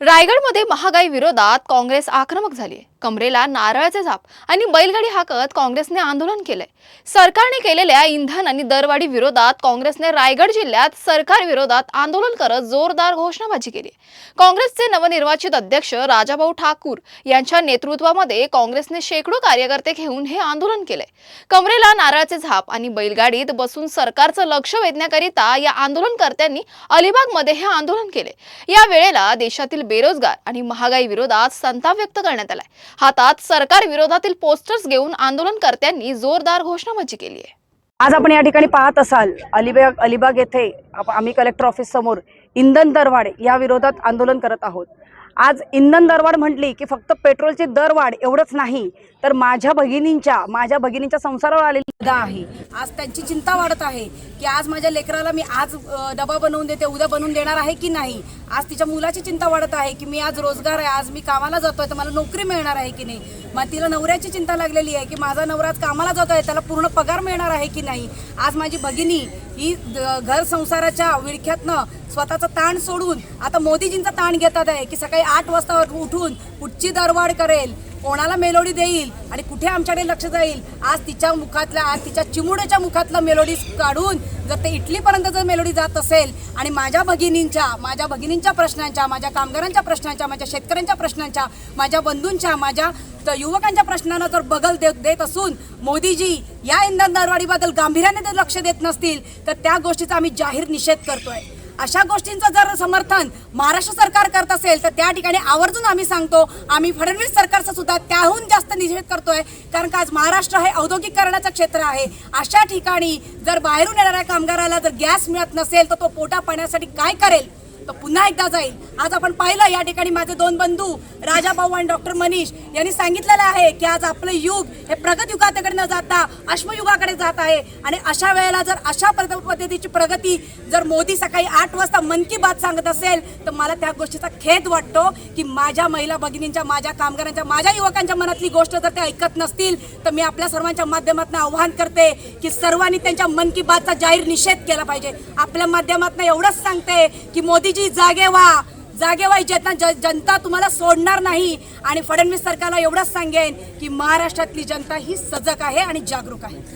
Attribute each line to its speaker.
Speaker 1: रायगडमध्ये महागाई विरोधात काँग्रेस आक्रमक झाली आहे। कमरेला नारळाचे झाप आणि बैलगाडी हाकत काँग्रेसने आंदोलन केलंय। सरकारने केलेल्या इंधन आणि दरवाढी विरोधात काँग्रेसने रायगड जिल्ह्यात सरकार विरोधात आंदोलन करत जोरदार घोषणाबाजी केली। काँग्रेसचे नवनिर्वाचित अध्यक्ष राजाभाऊ ठाकूर यांच्या नेतृत्वामध्ये काँग्रेसने शेकडो कार्यकर्ते घेऊन हे आंदोलन केलंय। कमरेला नारळाचे झाप आणि बैलगाडीत बसून सरकारचं लक्ष वेधण्याकरिता या आंदोलनकर्त्यांनी अलिबागमध्ये हे आंदोलन केले। या वेळेला देशातील बेरोजगार आणि महागाई विरोधात संताप व्यक्त करण्यात आलाय। हातात सरकार विरोधातील पोस्टर्स घेऊन आंदोलनकर्त्यांनी जोरदार घोषणाबाजी केली आहे।
Speaker 2: आज आपण या ठिकाणी पाहत असाल अलिबाग येथे आम्ही कलेक्टर ऑफिस समोर इंधन दरवाढ या विरोधात आंदोलन करत आहोत। आज इंधन दरवाढ म्हटली की फक्त पेट्रोलची दरवाढ एवढंच नाही तर माझ्या भगिनींच्या संसारावर आलेली आहे। आज त्यांची चिंता वाढत आहे की आज माझ्या लेकराला मी आज डबा बनवून देते, उद्या बनवून देणार आहे की नाही। आज तिच्या मुलाची चिंता वाढत आहे की मी आज रोजगार आहे, आज मी कामाला जातोय तर मला नोकरी मिळणार आहे की नाही। मग तिला नवऱ्याची चिंता लागलेली आहे की माझा नवरा आज कामाला जातोय, त्याला पूर्ण पगार मिळणार आहे की नाही। आज माझी भगिनी ही घर संसाराच्या विळख्यातनं स्वतःचा ताण सोडून आता मोदीजींचा ताण घेतात आहे की सकाळी 8 वाजता उठून कुठची दरवाढ करेल, कोणाला मेलोडी देईल आणि कुठे आमच्याकडे लक्ष जाईल। आज तिच्या चिमुड्याच्या मुखातला मेलोडी काढून जर ते इटलीपर्यंत जर मेलोडी जात असेल आणि माझ्या भगिनींच्या प्रश्नांच्या, माझ्या कामगारांच्या प्रश्नांच्या, माझ्या शेतकऱ्यांच्या प्रश्नांच्या, माझ्या बंधूंच्या, माझ्या युवकांच्या प्रश्नांना जर बगल देत असून मोदीजी या इंधन दरवाढीबद्दल गांभीर्याने जर लक्ष देत नसतील तर त्या गोष्टीचा आम्ही जाहीर निषेध करतोय। अशा गोष्टींचं जर समर्थन महाराष्ट्र सरकार करत असेल तर त्या ठिकाणी आवर्जून आम्ही सांगतो, आम्ही फडणवीस सरकारचा सुद्धा त्याहून जास्त निषेध करतोय। कारण का आज महाराष्ट्र हे औद्योगिकरणाचं क्षेत्र आहे। अशा ठिकाणी जर बाहेरून येणाऱ्या कामगाराला जर गॅस मिळत नसेल तर तो पोटा पाण्यासाठी काय करेल, तो पुन्हा एकदा जाईल। आज आपण पाहिलं या ठिकाणी माझे 2 बंधू राजाभाऊ आणि डॉक्टर मनीष यांनी सांगितलेलं आहे की आज आपलं युग हे प्रगत युगाकडे न जाता अश्मयुगाकडे जात आहे। आणि अशा वेळेला जर अशा पद्धतीची प्रगती जर मोदी सकाळी 8 वाजता मन की बात सांगत असेल तर मला त्या गोष्टीचा खेद वाटतो की माझ्या महिला भगिनींच्या, माझ्या कामगारांच्या, माझ्या युवकांच्या मनातली गोष्ट जर ते ऐकत नसतील तर मी आपल्या सर्वांच्या माध्यमातून आवाहन करते की सर्वांनी त्यांच्या मन की बातचा जाहीर निषेध केला पाहिजे। आपल्या माध्यमातून एवढंच सांगते की मोदी जागे व्हा, जनता तुम्हाला सोडणार नाही। आणि फडणवीस सरकारला एवढंच सांगेन की महाराष्ट्रातली जनता ही सजग आहे आणि जागरूक आहे।